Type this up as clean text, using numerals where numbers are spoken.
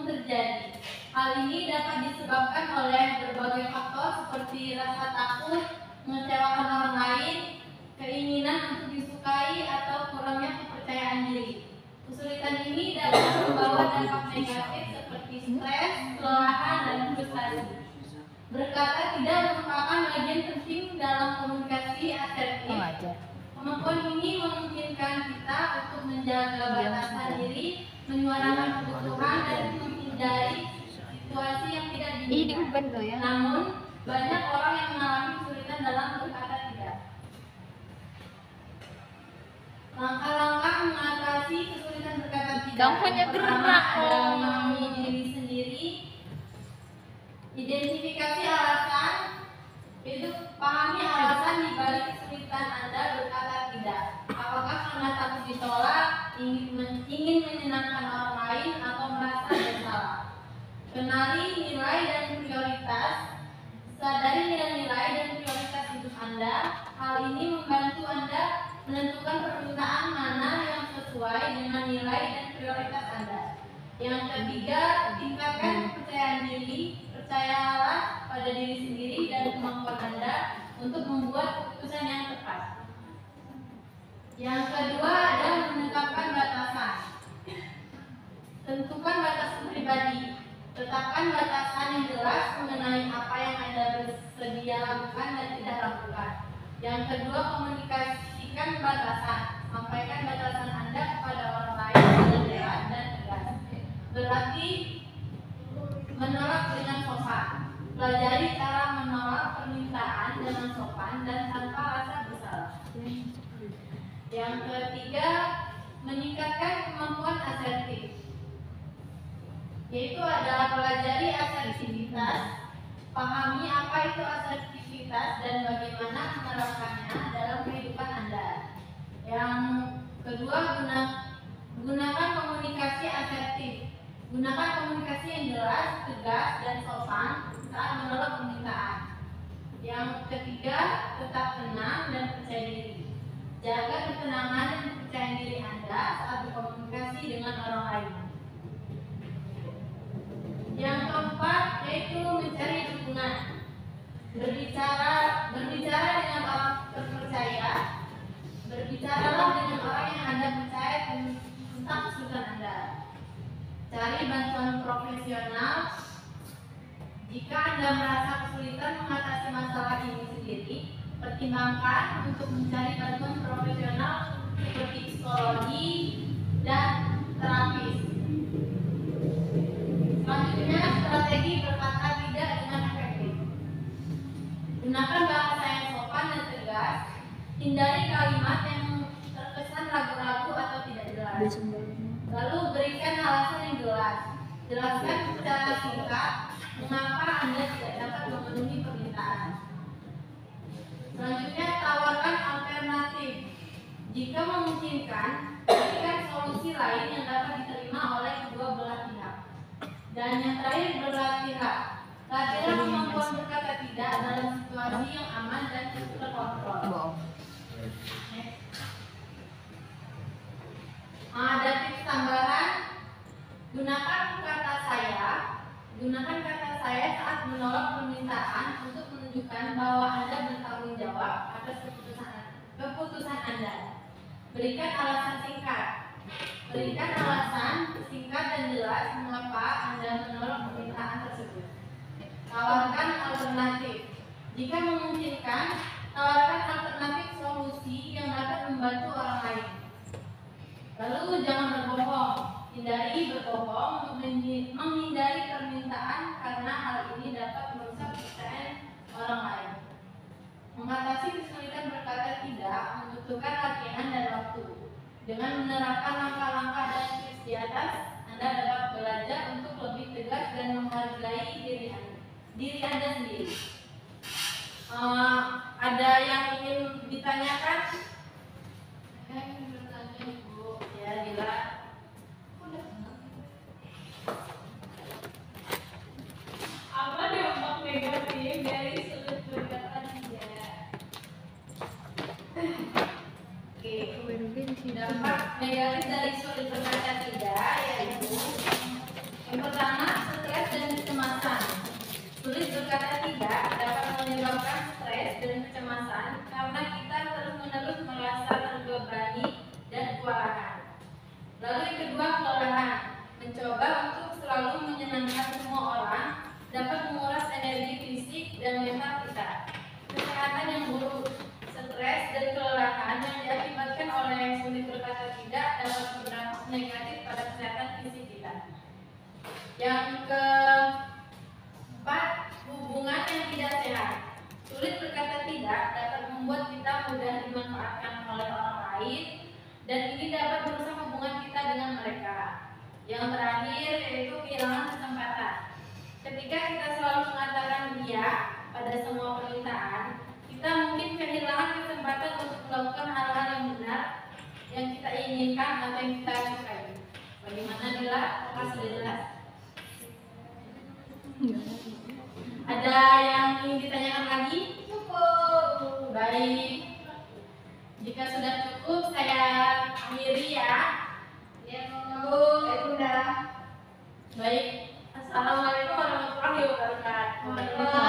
umum terjadi. Hal ini dapat disebabkan oleh berbagai faktor seperti rasa takut, mengecewakan orang lain, keinginan untuk disukai, atau kurangnya kepercayaan diri. Kesulitan ini dapat membawa dampak negatif seperti stres, kelelahan, dan frustasi. Berkata tidak merupakan bagian penting dalam komunikasi asertif. Kemampuan ini memungkinkan kita untuk menjaga batasan diri, menyuarakan kebutuhan, dan menghindari situasi yang tidak diinginkan. Namun, banyak orang yang mengalami kesulitan dalam berkata tidak. Langkah-langkah mengatasi kesulitan berkata tidak. Pertama adalah memahami diri sendiri. Identifikasi alasan, yaitu pahami alasan dibalik kesulitan Anda berkata tidak. Apakah karena takut ditolak, ingin menyenangkan orang lain, atau merasa bersalah? Kenali nilai dan prioritas. Sadari nilai-nilai dan prioritas hidup Anda. Hal ini membantu Anda menentukan permintaan mana yang sesuai dengan nilai dan prioritas Anda. Yang ketiga, tingkatkan kepercayaan diri. Percayalah pada diri sendiri dan kemampuan Anda untuk membuat keputusan yang tepat. Yang kedua adalah menetapkan batasan. Tentukan batasan pribadi. Tetapkan batasan yang jelas mengenai apa yang Anda bersedia lakukan dan tidak lakukan. Yang kedua, komunikasikan batasan. Sampaikan batasan Anda kepada orang lain dengan jelas dan tegas. Berarti menolak dengan sopan. Pelajari cara menolak permintaan dengan sopan dan tanpa rasa bersalah. Yang ketiga, meningkatkan kemampuan asertif, yaitu adalah pelajari asertivitas. Pahami apa itu asertivitas dan bagaimana menerapkannya dalam kehidupan Anda. Yang kedua, gunakan komunikasi asertif. Gunakan komunikasi yang jelas, tegas, dan sopan saat menolak permintaan. Yang ketiga, tetap tenang dan percaya diri. Jaga ketenangan dan kepercayaan diri Anda saat berkomunikasi dengan orang lain. Yang keempat, yaitu mencari dukungan. Berbicara dengan orang terpercaya. Berbicaralah dengan orang yang Anda percaya tentang kesulitan Anda. Cari bantuan profesional. Jika Anda merasa kesulitan mengatasi masalah ini sendiri, pertimbangkan untuk mencari bantuan profesional seperti psikologi dan terapis. Selanjutnya, strategi berkata tidak dengan efektif. Gunakan bahasa yang sopan dan tegas. Hindari kalimat yang terkesan ragu-ragu atau tidak jelas. Lalu berikan alasan yang jelas. Jelaskan secara singkat mengapa Anda tidak dapat memenuhi permintaan. Selanjutnya, tawarkan alternatif. Jika memungkinkan, berikan solusi lain yang dapat diterima oleh kedua belah pihak. Dan yang terakhir, berlatihlah. Latihlah kemampuan berkata tidak dalam situasi yang aman dan terkontrol. Ada tips tambahan. Gunakan kata saya saat menolak permintaan untuk menunjukkan bahwa Anda bertanggung jawab atas keputusan Anda. Berikan alasan singkat. Berikan alasan singkat dan jelas mengapa Anda menolak permintaan tersebut. Tawarkan alternatif. Jika memungkinkan, tawarkan alternatif solusi yang dapat membantu orang lain. Lalu jangan berbohong. Hindari berbohong, menghindari permintaan karena hal ini dapat merusak kepercayaan orang lain. Mengatasi kesulitan berkata tidak membutuhkan latihan dan waktu. Dengan menerapkan langkah-langkah dan tips di atas, Anda dapat belajar untuk lebih tegas dan menghargai diri Anda sendiri. Ada yang ingin ditanyakan? Bu, ya, Dila. Apa dampak negatif dari sulit berkata tidak? Oke, dampak negatif dari sulit berkata tidak yaitu yang pertama mencoba untuk selalu menyenangkan semua orang dapat menguras energi fisik dan mental kita. Kesehatan yang buruk, stres, dan kelelahan yang diakibatkan oleh sulit berkata tidak dapat berdampak negatif pada kesehatan fisik kita. Yang keempat, hubungan yang tidak sehat. Sulit berkata tidak dapat membuat kita mudah dimanfaatkan oleh orang lain, dan ini dapat merusak hubungan kita dengan mereka. Yang terakhir yaitu kehilangan kesempatan. Ketika kita selalu mengatakan iya pada semua permintaan, kita mungkin kehilangan kesempatan untuk melakukan hal-hal yang benar yang kita inginkan atau yang kita sukai. Bagaimana Dila? Apakah sudah jelas? Ada yang ingin ditanyakan lagi? Cukup. Baik. Jika sudah cukup, saya akhiri ya. Ya, udah. Baik. Assalamualaikum warahmatullahi wabarakatuh.